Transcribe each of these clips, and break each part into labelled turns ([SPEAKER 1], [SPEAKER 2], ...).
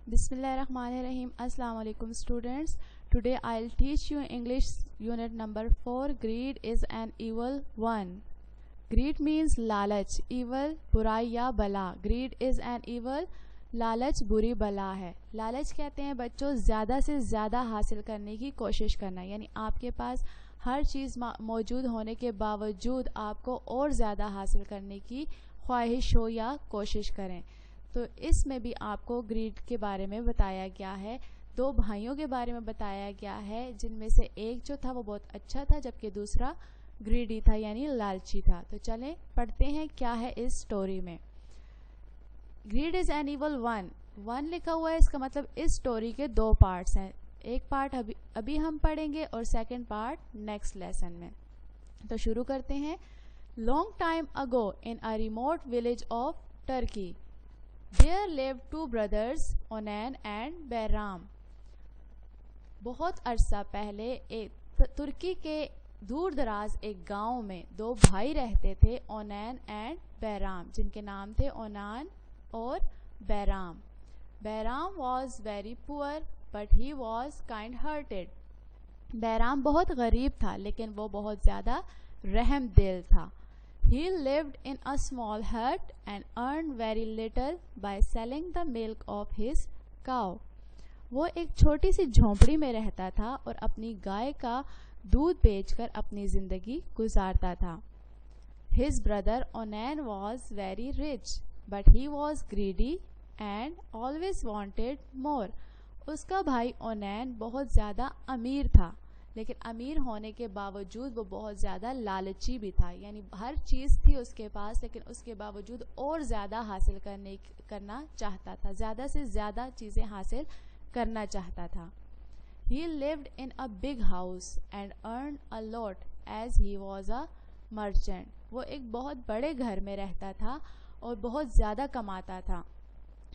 [SPEAKER 1] Bismillahirrahmanirrahim. Assalamu alaikum students. Today I'll teach you English unit number 4. Greed is an evil one. Greed means लालच, evil बुराई या बला. Greed is an evil, लालच बुरी बला है. लालच कहते हैं बच्चों ज़्यादा से ज़्यादा हासिल करने की कोशिश करना, यानी आपके पास हर चीज़ मौजूद होने के बावजूद आपको और ज़्यादा हासिल करने की ख्वाहिश हो या कोशिश करें. तो इसमें भी आपको ग्रीड के बारे में बताया गया है. दो भाइयों के बारे में बताया गया है, जिनमें से एक जो था वो बहुत अच्छा था जबकि दूसरा ग्रीडी था यानी लालची था. तो चलें पढ़ते हैं क्या है इस स्टोरी में. Grid is an evil one लिखा हुआ है, इसका मतलब इस स्टोरी के दो पार्ट्स हैं. एक पार्ट अभी हम पढ़ेंगे और सेकंड पार्ट नेक्स्ट लेसन में. तो शुरू करते हैं. Long time ago in a remote village of Turkey There lived two brothers, Onan and Bahram. बहुत अरसा पहले एक तुर्की के दूर दराज एक गांव में दो भाई रहते थे, ओनैन एंड बहराम, जिनके नाम थे ओनान और Bahram. Bahram was very poor but he was kind hearted. Bahram बहुत गरीब था लेकिन वो बहुत ज़्यादा रहम दिल था. He lived in a small hut and earned very little by selling the milk of his cow. वो एक छोटी सी झोंपड़ी में रहता था और अपनी गाय का दूध बेचकर अपनी ज़िंदगी गुजारता था. His brother Onan was very rich, but he was greedy and always wanted more. उसका भाई ओनैन बहुत ज़्यादा अमीर था, लेकिन अमीर होने के बावजूद वो बहुत ज़्यादा लालची भी था, यानी हर चीज़ थी उसके पास लेकिन उसके बावजूद और ज़्यादा हासिल करना चाहता था, ज़्यादा से ज़्यादा चीज़ें हासिल करना चाहता था. He lived in a big house and earned a lot as he was a merchant. वो एक बहुत बड़े घर में रहता था और बहुत ज़्यादा कमाता था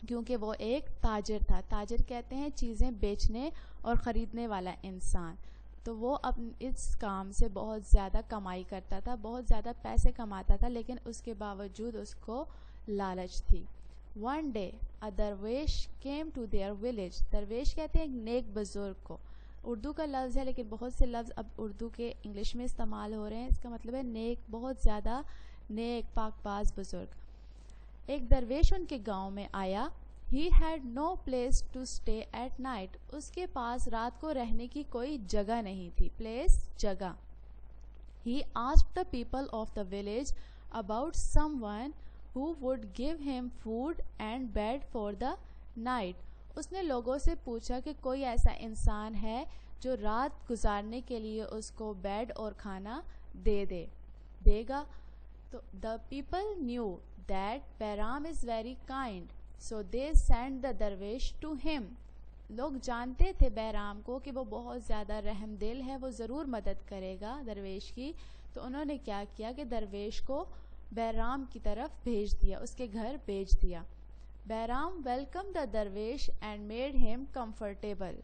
[SPEAKER 1] क्योंकि वो एक ताजिर था. ताजिर कहते हैं चीज़ें बेचने और ख़रीदने वाला इंसान. तो वो इस काम से बहुत ज़्यादा कमाई करता था, बहुत ज़्यादा पैसे कमाता था, लेकिन उसके बावजूद उसको लालच थी. वन डे अ दरवेश केम टू देयर विलेज. दरवेश कहते हैं एक नेक बुजुर्ग को. उर्दू का लफ्ज़ है लेकिन बहुत से लफ्ज़ अब उर्दू के इंग्लिश में इस्तेमाल हो रहे हैं. इसका मतलब है नेक, बहुत ज़्यादा नेक पाकबाज बुजुर्ग. एक दरवेश उनके गांव में आया. He had no place to stay at night. उसके पास रात को रहने की कोई जगह नहीं थी. प्लेस जगह. He asked the people of the village about someone who would give him food and bed for the night. उसने लोगों से पूछा कि कोई ऐसा इंसान है जो रात गुजारने के लिए उसको बेड और खाना देगा. तो the people knew that Bahram is very kind. So they sent the दरवेश to him. लोग जानते थे बहराम को कि वो बहुत ज़्यादा रहम दिल है, वो ज़रूर मदद करेगा दरवेश की. तो उन्होंने क्या किया कि दरवेश को बहराम की तरफ भेज दिया, उसके घर भेज दिया. बहराम वेलकम द दरवेश एंड मेड हिम कंफर्टेबल.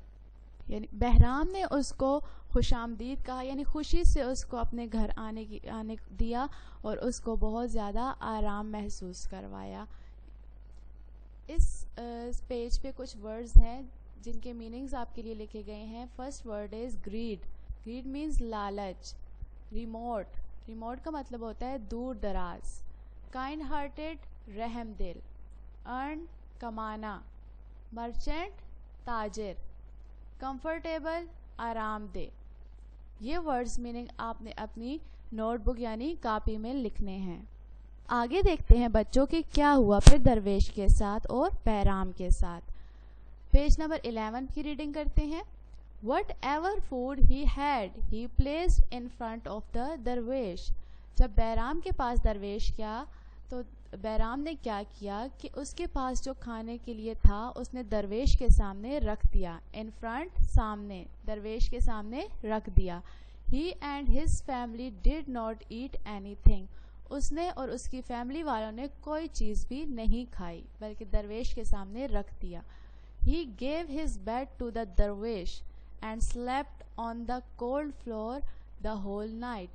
[SPEAKER 1] यानी बहराम ने उसको खुशामदीद कहा, यानी खुशी से उसको अपने घर आने दिया और उसको बहुत ज़्यादा आराम महसूस करवाया. इस पेज पे कुछ वर्ड्स हैं जिनके मीनिंग्स आपके लिए लिखे गए हैं. First word is greed. Greed means लालच. रिमोट का मतलब होता है दूर दराज. काइंड हार्टेड रहम दिल. अर्न कमाना. मर्चेंट ताजिर. कंफर्टेबल आरामदेह. ये वर्ड्स मीनिंग आपने अपनी नोटबुक यानी कॉपी में लिखने हैं. आगे देखते हैं बच्चों कि क्या हुआ फिर दरवेश के साथ और बहराम के साथ. पेज नंबर 11 की रीडिंग करते हैं. What ever food he had he placed in front of the दरवेश. जब बहराम के पास दरवेश गया तो बहराम ने क्या किया कि उसके पास जो खाने के लिए था उसने दरवेश के सामने रख दिया. इन फ्रंट सामने, दरवेश के सामने रख दिया. He and his family did not eat anything. उसने और उसकी फैमिली वालों ने कोई चीज़ भी नहीं खाई बल्कि दरवेश के सामने रख दिया. He gave his bed to the दरवेश and slept on the cold floor the whole night.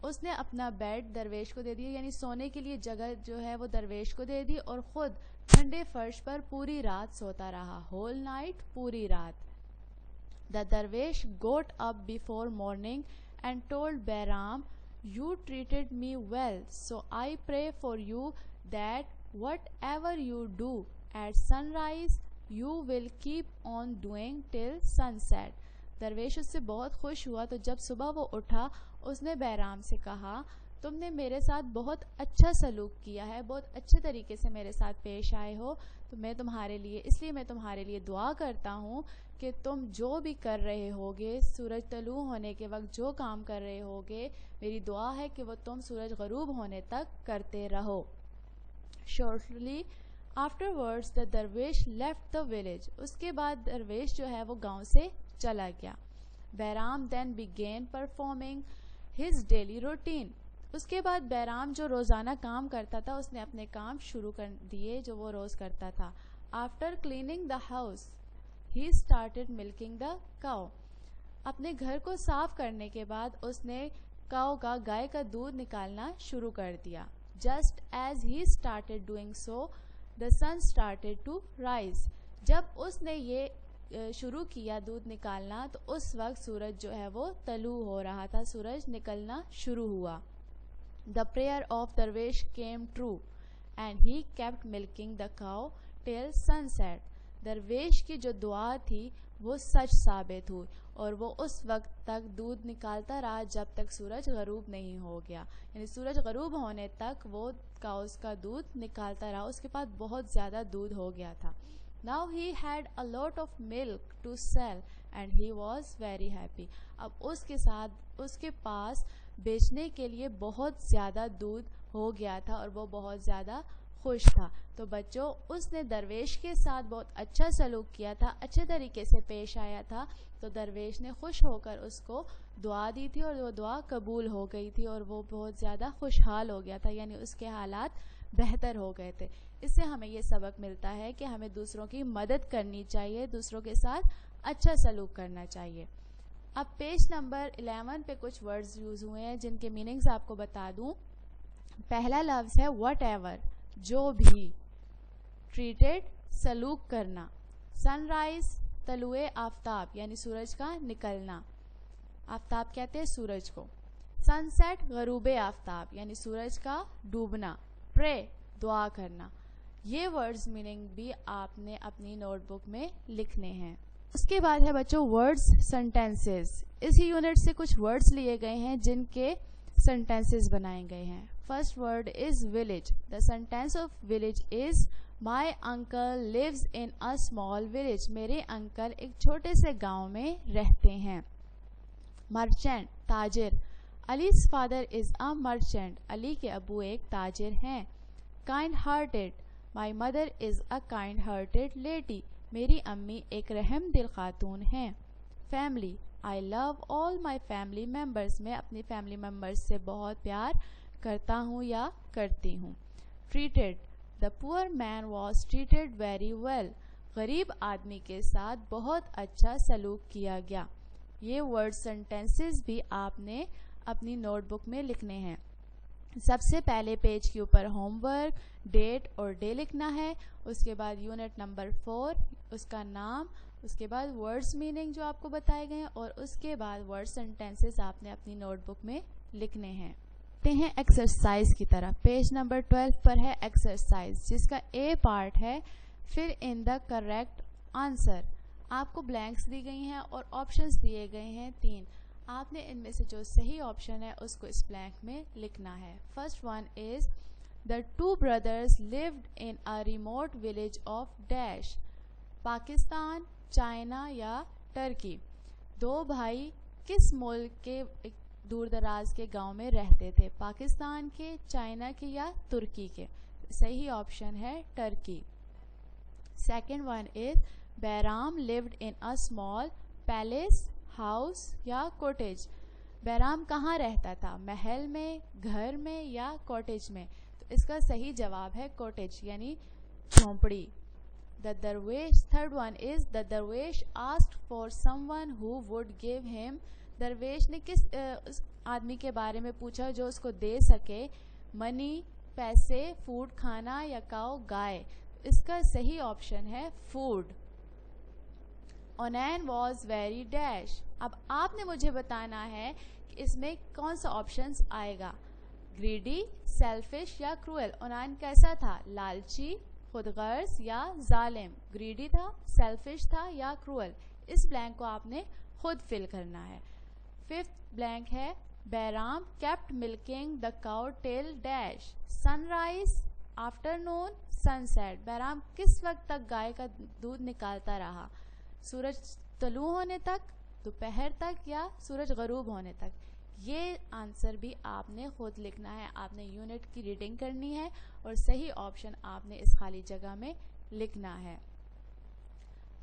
[SPEAKER 1] उसने अपना बेड दरवेश को दे दिया, यानी सोने के लिए जगह जो है वो दरवेश को दे दी और ख़ुद ठंडे फर्श पर पूरी रात सोता रहा, होल नाइट, पूरी रात. The Darvish got up before morning and told Bahram, "You treated me well, so I pray for you that whatever you do at sunrise, you will keep on doing till sunset." दरवेश उससे बहुत खुश हुआ, तो जब सुबह वो उठा उसने बहराम से कहा, तुमने मेरे साथ बहुत अच्छा सलूक किया है, बहुत अच्छे तरीके से मेरे साथ पेश आए हो, तो मैं तुम्हारे लिए दुआ करता हूँ कि तुम जो भी कर रहे होगे, सूरज तलू होने के वक्त जो काम कर रहे होगे, मेरी दुआ है कि वो तुम सूरज गरूब होने तक करते रहो. शॉर्टली आफ्टरवर्ड्स द दरवेश लेफ्ट द विलेज. उसके बाद दरवेश जो है वो गांव से चला गया. Bahram then began performing his daily routine. उसके बाद बहराम जो रोज़ाना काम करता था उसने अपने काम शुरू कर दिए जो वो रोज़ करता था. After cleaning the house he started milking the cow. अपने घर को साफ करने के बाद उसने काउ का गाय का दूध निकालना शुरू कर दिया. Just as he started doing so the sun started to rise. जब उसने ये शुरू किया दूध निकालना तो उस वक्त सूरज जो है वो तलू हो रहा था, सूरज निकलना शुरू हुआ. The prayer of Darvish came true and he kept milking the cow till sunset. दरवेश की जो दुआ थी वो सच साबित हुई और वो उस वक्त तक दूध निकालता रहा जब तक सूरज गरूब नहीं हो गया. यानी सूरज गरूब होने तक वो काउस का दूध निकालता रहा. उसके पास बहुत ज़्यादा दूध हो गया था. Now he had a lot of milk to sell and he was very happy. अब उसके पास बेचने के लिए बहुत ज़्यादा दूध हो गया था और वो बहुत ज़्यादा खुश था. तो बच्चों, उसने दरवेश के साथ बहुत अच्छा सलूक किया था, अच्छे तरीके से पेश आया था, तो दरवेश ने खुश होकर उसको दुआ दी थी और वो दुआ कबूल हो गई थी और वो बहुत ज़्यादा खुशहाल हो गया था, यानी उसके हालात बेहतर हो गए थे. इससे हमें ये सबक मिलता है कि हमें दूसरों की मदद करनी चाहिए, दूसरों के साथ अच्छा सलूक करना चाहिए. अब पेज नंबर 11 पे कुछ वर्ड्स यूज़ हुए हैं जिनके मीनिंग्स आपको बता दूं. पहला लफ्ज़ है वट एवर, जो भी. ट्रीटेड, सलूक करना. सनराइज, तलुए आफ्ताब यानी सूरज का निकलना. आफ्ताब कहते हैं सूरज को. सनसेट, गरूबे आफ्ताब यानी सूरज का डूबना. प्रे, दुआ करना. ये वर्ड्स मीनिंग भी आपने अपनी नोटबुक में लिखने हैं. उसके बाद है बच्चों वर्ड्स सेंटेंसेस. इसी यूनिट से कुछ वर्ड्स लिए गए हैं जिनके सेंटेंसेस बनाए गए हैं. First word is village. The sentence of village is my uncle lives in a small village. मेरे अंकल एक छोटे से गांव में रहते हैं. मर्चेंट, ताजिर. Ali's father is a merchant. Ali के अबू एक ताजिर हैं. Kind hearted. My mother is a kind hearted lady. मेरी अम्मी एक रहम दिल खातून हैं. Family. I love all my family members. मैं अपनी फैमिली मेम्बर्स से बहुत प्यार करता हूँ या करती हूँ. Treated. The poor man was treated very well. गरीब आदमी के साथ बहुत अच्छा सलूक किया गया. ये वर्ड सेंटेंसेस भी आपने अपनी नोटबुक में लिखने हैं. सबसे पहले पेज के ऊपर होमवर्क, डेट और डे लिखना है. उसके बाद यूनिट नंबर 4, उसका नाम, उसके बाद वर्ड्स मीनिंग जो आपको बताए गए हैं और उसके बाद वर्ड सेंटेंसेस आपने अपनी नोटबुक में लिखने हैं. हैं एक्सरसाइज की तरफ. पेज नंबर 12 पर है एक्सरसाइज जिसका ए पार्ट है फिर इन द करेक्ट आंसर. आपको ब्लैंक्स दी गई हैं और ऑप्शंस दिए गए हैं 3. आपने इनमें से जो सही ऑप्शन है उसको इस ब्लैंक में लिखना है. First one is the two brothers lived in a remote village of dash. Pakistan, China या टर्की. दो भाई किस मुल्क के दूर दराज के गांव में रहते थे? पाकिस्तान के, चाइना के या तुर्की के? सही ऑप्शन है Turkey. Second one is Bairam lived in a small palace, house या कॉटेज. बैराम कहाँ रहता था? महल में, घर में या कॉटेज में? तो इसका सही जवाब है कॉटेज यानी झोंपड़ी. द दरवेश. थर्ड वन इज द दरवेश asked for someone who would give him. दरवेश ने किस आदमी के बारे में पूछा जो उसको दे सके? मनी, पैसे, फूड खाना या काऊ, गाय. इसका सही ऑप्शन है food. Onain was very dash. अब आपने मुझे बताना है कि इसमें कौन सा ऑप्शन आएगा, ग्रीडी, सेल्फिश या क्रूएल। ओनैन कैसा था, लालची, खुदगर्ज या जालिम। ग्रीडी था, सेल्फिश था या क्रूएल। इस ब्लैंक को आपने खुद फिल करना है। फिफ्थ ब्लैंक है, Bairam kept milking the cow till dash, sunrise, afternoon, sunset. Bairam किस वक्त तक गाय का दूध निकालता रहा, सूरज तलू होने तक, दोपहर तक या सूरज गरूब होने तक। ये आंसर भी आपने खुद लिखना है, आपने यूनिट की रीडिंग करनी है और सही ऑप्शन आपने इस खाली जगह में लिखना है।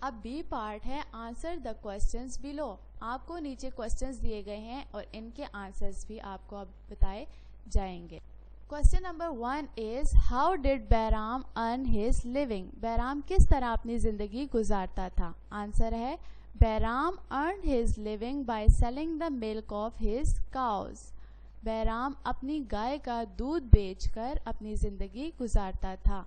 [SPEAKER 1] अब बी पार्ट है आंसर द क्वेश्चंस बिलो। आपको नीचे क्वेश्चंस दिए गए हैं और इनके आंसर्स भी आपको अब बताए जाएंगे। Question number 1 is how did Bairam earn his living. Bairam किस तरह अपनी जिंदगी गुजारता था। आंसर है Bairam earn his living by selling the milk of his cows. Bairam अपनी गाय का दूध बेचकर अपनी जिंदगी गुजारता था।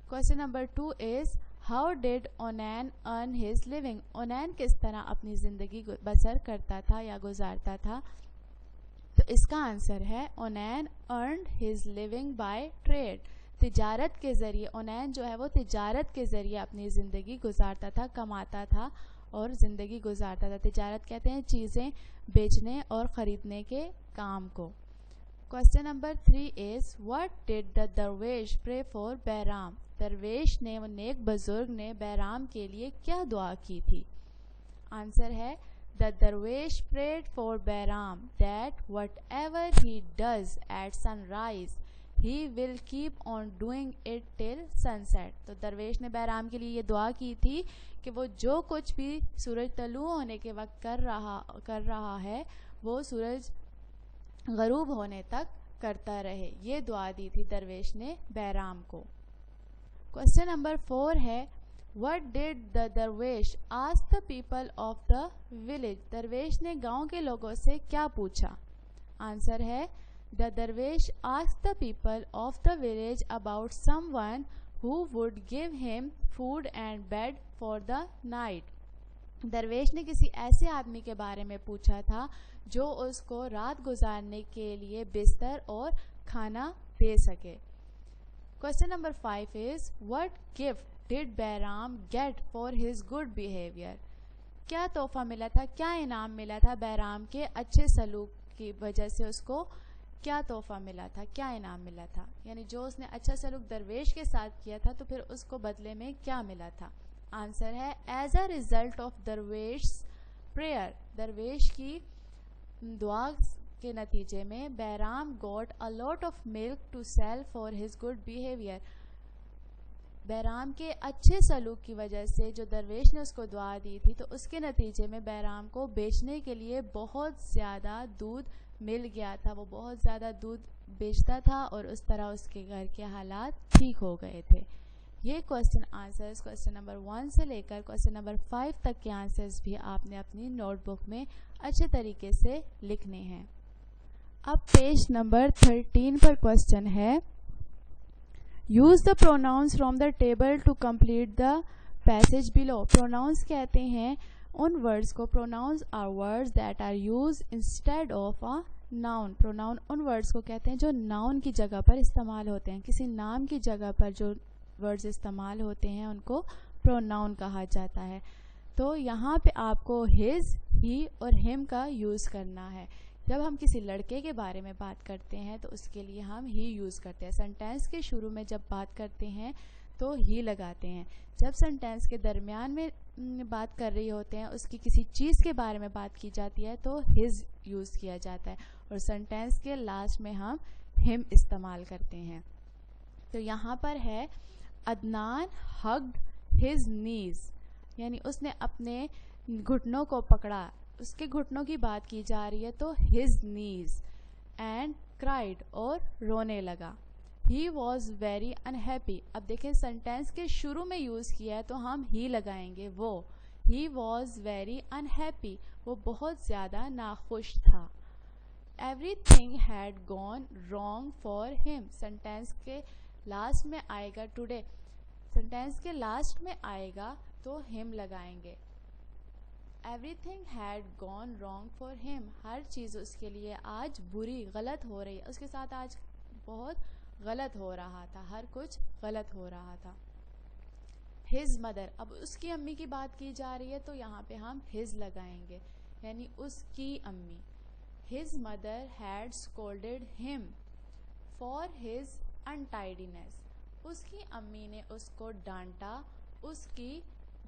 [SPEAKER 1] Question number 2 is how did Onain earn his living. Onain किस तरह अपनी जिंदगी बसर करता था या गुजारता था। तो इसका आंसर है Onain earned his living by trade. तिजारत के जरिए ओनैन जो है वो तिजारत के जरिए अपनी ज़िंदगी गुजारता था, कमाता था और ज़िंदगी गुजारता था। तिजारत कहते हैं चीज़ें बेचने और ख़रीदने के काम को। Question number 3 is what did the दरवेश प्रे फॉर बैराम। दरवेश ने, नेक बुजुर्ग ने बैराम के लिए क्या दुआ की थी। आंसर है The Darwish prayed for Bairam that whatever he does at sunrise, he will keep on doing it till sunset. तो दरवेश ने बैराम के लिए ये दुआ की थी कि वो जो कुछ भी सूरज तलू होने के वक्त कर रहा है वो सूरज गरूब होने तक करता रहे। ये दुआ दी थी दरवेश ने बैराम को। क्वेश्चन नंबर 4 है What did the Darwish ask the people of the village? दरवेश ने गांव के लोगों से क्या पूछा। आंसर है The Darwish asked the people of the village about someone who would give him food and bed for the night. दरवेश ने किसी ऐसे आदमी के बारे में पूछा था जो उसको रात गुजारने के लिए बिस्तर और खाना दे सके। Question number 5 is what gift did Bairam get for his good behaviour. क्या तोहफा मिला था, क्या इनाम मिला था बैराम के अच्छे सलूक की वजह से। उसको क्या तोहफा मिला था, क्या इनाम मिला था, यानी जो उसने अच्छा सलूक दरवेश के साथ किया था तो फिर उसको बदले में क्या मिला था। आंसर है एज अ रिजल्ट ऑफ दरवेश प्रेयर। दरवेश की दुआ के नतीजे में Bairam got a lot of milk to sell for his good behaviour. बैराम के अच्छे सलूक की वजह से जो दरवेश ने उसको दुआ दी थी तो उसके नतीजे में बैराम को बेचने के लिए बहुत ज़्यादा दूध मिल गया था। वो बहुत ज़्यादा दूध बेचता था और उस तरह उसके घर के हालात ठीक हो गए थे। ये क्वेश्चन आंसर्स क्वेश्चन नंबर 1 से लेकर क्वेश्चन नंबर 5 तक के आंसर्स भी आपने अपनी नोटबुक में अच्छे तरीके से लिखने हैं। अब पेज नंबर 13 पर क्वेश्चन है use the pronouns from the table to complete the passage below. Pronouns कहते हैं उन वर्ड्स को, pronouns are words that are use instead of a noun. Pronoun उन वर्ड्स को कहते हैं जो नाउन की जगह पर इस्तेमाल होते हैं। किसी नाम की जगह पर जो वर्ड्स इस्तेमाल होते हैं उनको प्रोनाउन कहा जाता है। तो यहाँ पे आपको हिज, ही और हिम का यूज़ करना है। जब हम किसी लड़के के बारे में बात करते हैं तो उसके लिए हम ही यूज़ करते हैं। सेंटेंस के शुरू में जब बात करते हैं तो ही लगाते हैं। जब सेंटेंस के दरमियान में बात कर रही होते हैं, उसकी किसी चीज़ के बारे में बात की जाती है तो हिज यूज़ किया जाता है और सेंटेंस के लास्ट में हम हिम इस्तेमाल करते हैं। तो यहाँ पर है अदनान हग्ड हिज नीज, यानी उसने अपने घुटनों को पकड़ा, उसके घुटनों की बात की जा रही है तो हिज नीज एंड क्राइड और रोने लगा। He was very unhappy. अब देखें सेंटेंस के शुरू में यूज़ किया है तो हम ही लगाएंगे। वो ही वॉज वेरी अनहैप्पी, वो बहुत ज़्यादा नाखुश था। Everything had gone wrong for him. Sentence के लास्ट में आएगा टुडे। सेंटेंस के लास्ट में आएगा तो हिम लगाएंगे। Everything had gone wrong for him, हर चीज़ उसके लिए आज बुरी गलत हो रही है, उसके साथ आज बहुत गलत हो रहा था, हर कुछ गलत हो रहा था। हिज मदर, अब उसकी अम्मी की बात की जा रही है तो यहाँ पे हम हिज लगाएंगे, यानी उसकी अम्मी। His mother had scolded him for his untidiness, उसकी अम्मी ने उसको डांटा उसकी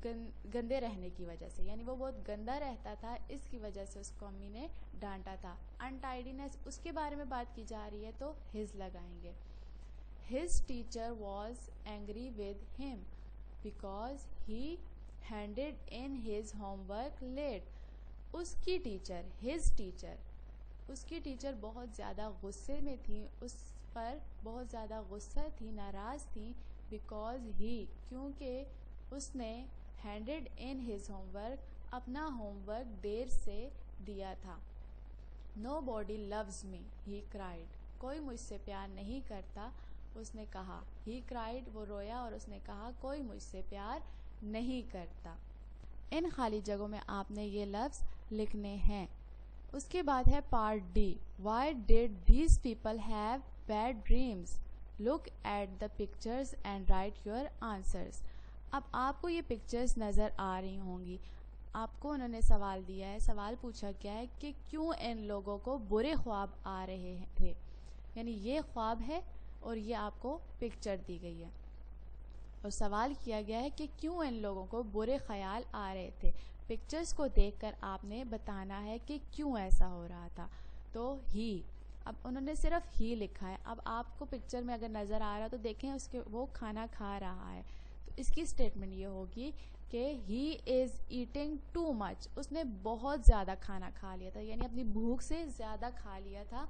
[SPEAKER 1] गंदे रहने की वजह से, यानी वो बहुत गंदा रहता था, इसकी वजह से उसको अम्मी ने डांटा था। अनटाइडीनेस उसके बारे में बात की जा रही है तो हिज लगाएंगे। His teacher was angry with him because he handed in his homework late, उसकी टीचर, हिज टीचर, उसकी टीचर बहुत ज़्यादा गुस्से में थी, उस पर बहुत ज़्यादा गुस्सा थी, नाराज़ थी। बिकॉज ही, क्योंकि उसने हैंडेड इन हिज होमवर्क, अपना होमवर्क देर से दिया था। Nobody loves me he cried, कोई मुझसे प्यार नहीं करता, उसने कहा। ही क्राइड, वो रोया और उसने कहा कोई मुझसे प्यार नहीं करता। इन खाली जगहों में आपने ये लफ्ज़ लिखने हैं। उसके बाद है part D. Why did these people have bad dreams, look at the pictures and right your answers. अब आपको ये पिक्चर्स नज़र आ रही होंगी, आपको उन्होंने सवाल दिया है, सवाल पूछा गया है कि क्यों इन लोगों को बुरे ख्वाब आ रहे थे, यानी ये ख्वाब है और ये आपको पिक्चर दी गई है और सवाल किया गया है कि क्यों इन लोगों को बुरे ख्याल आ रहे थे। पिक्चर्स को देखकर आपने बताना है कि क्यों ऐसा हो रहा था। तो ही, अब उन्होंने सिर्फ ही लिखा है। अब आपको पिक्चर में अगर नज़र आ रहा है तो देखें उसके वो खाना खा रहा है, तो इसकी स्टेटमेंट ये होगी कि he is eating too much, उसने बहुत ज़्यादा खाना खा लिया था, यानी अपनी भूख से ज़्यादा खा लिया था।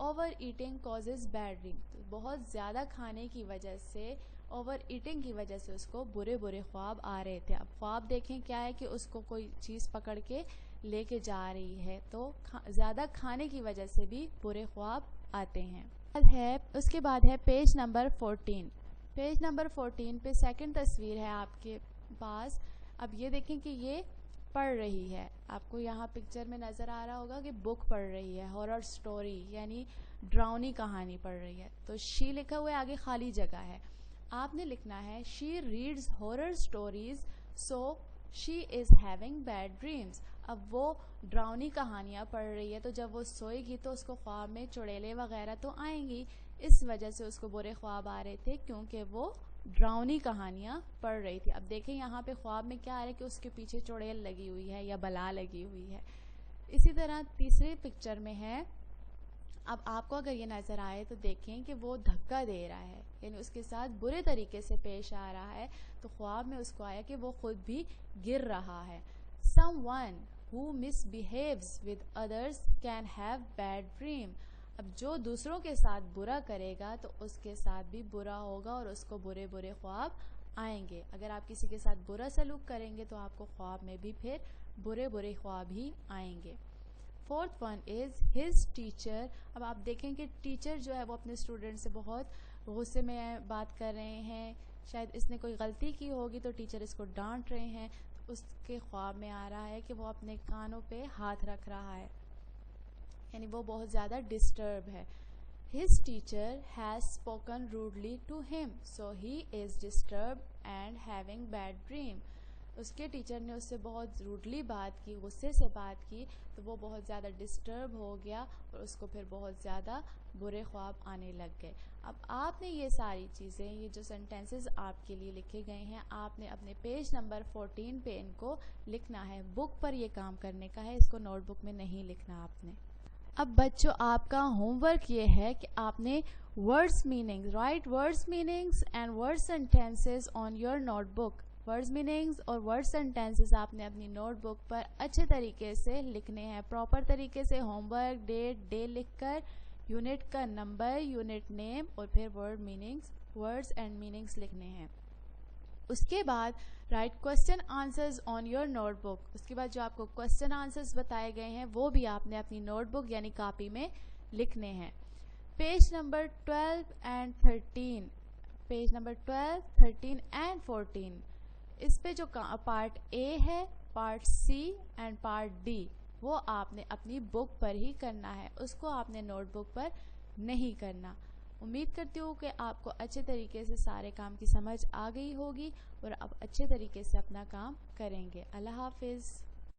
[SPEAKER 1] Over eating causes bad dream, तो बहुत ज़्यादा खाने की वजह से, ओवर ईटिंग की वजह से उसको बुरे बुरे ख्वाब आ रहे थे। अब ख्वाब देखें क्या है कि उसको कोई चीज़ पकड़ के लेके जा रही है, तो ज़्यादा खाने की वजह से भी बुरे ख्वाब आते हैं। उसके बाद है पेज नंबर 14। पेज नंबर 14 पे सेकंड तस्वीर है आपके पास। अब ये देखें कि ये पढ़ रही है, आपको यहाँ पिक्चर में नज़र आ रहा होगा कि बुक पढ़ रही है, हॉरर स्टोरी यानी डरावनी कहानी पढ़ रही है। तो शी लिखा हुआ है, आगे खाली जगह है, आपने लिखना है she reads horror stories so she is having bad dreams. अब वो डरावनी कहानियाँ पढ़ रही है, तो जब वो सोएगी तो उसको ख्वाब में चुड़ैलें वगैरह तो आएंगी, इस वजह से उसको बुरे ख्वाब आ रहे थे क्योंकि वो डरावनी कहानियाँ पढ़ रही थी। अब देखें यहाँ पे ख्वाब में क्या आ रहा है कि उसके पीछे चुड़ैल लगी हुई है या बला लगी हुई है। इसी तरह तीसरी पिक्चर में है, अब आपको अगर ये नज़र आए तो देखें कि वो धक्का दे रहा है, यानी उसके साथ बुरे तरीके से पेश आ रहा है, तो ख्वाब में उसको आया कि वो खुद भी गिर रहा है। Someone who misbehaves with others can have bad dream, अब जो दूसरों के साथ बुरा करेगा तो उसके साथ भी बुरा होगा और उसको बुरे बुरे ख्वाब आएंगे। अगर आप किसी के साथ बुरा सलूक करेंगे तो आपको ख्वाब में भी फिर बुरे बुरे ख्वाब ही आएंगे। Fourth one is his teacher. अब आप देखें कि टीचर जो है वो अपने स्टूडेंट से बहुत गुस्से में बात कर रहे हैं, शायद इसने कोई गलती की होगी तो टीचर इसको डांट रहे हैं, तो उसके ख्वाब में आ रहा है कि वो अपने कानों पे हाथ रख रहा है, यानी वो बहुत ज़्यादा डिस्टर्ब है। His teacher has spoken rudely to him so he is disturb and having bad dream. उसके टीचर ने उससे बहुत रूडली बात की, गुस्से से बात की, तो वो बहुत ज़्यादा डिस्टर्ब हो गया और उसको फिर बहुत ज़्यादा बुरे ख्वाब आने लग गए। अब आपने ये सारी चीज़ें, ये जो सेंटेंसेस आपके लिए लिखे गए हैं, आपने अपने पेज नंबर 14 पे इनको लिखना है। बुक पर ये काम करने का है, इसको नोटबुक में नहीं लिखना आपने। अब बच्चों आपका होमवर्क ये है कि आपने words meanings, right words meanings and word sentences on your notebook. Words meanings और वर्ड सेंटेंसेस आपने अपनी नोटबुक पर अच्छे तरीके से लिखने हैं, प्रॉपर तरीके से होमवर्क, डेट, डे लिखकर यूनिट का नंबर, यूनिट नेम और फिर word meanings, words and meanings लिखने हैं। उसके बाद right question answers on your notebook. उसके बाद जो आपको क्वेश्चन आंसर्स बताए गए हैं वो भी आपने अपनी नोटबुक यानी कॉपी में लिखने हैं। Page number 12 and 13 page number 12, 13 and 14। इस पे जो पार्ट ए है, part C and part D, वो आपने अपनी बुक पर ही करना है, उसको आपने नोटबुक पर नहीं करना। उम्मीद करती हूँ कि आपको अच्छे तरीके से सारे काम की समझ आ गई होगी और आप अच्छे तरीके से अपना काम करेंगे। अल्लाह हाफिज़।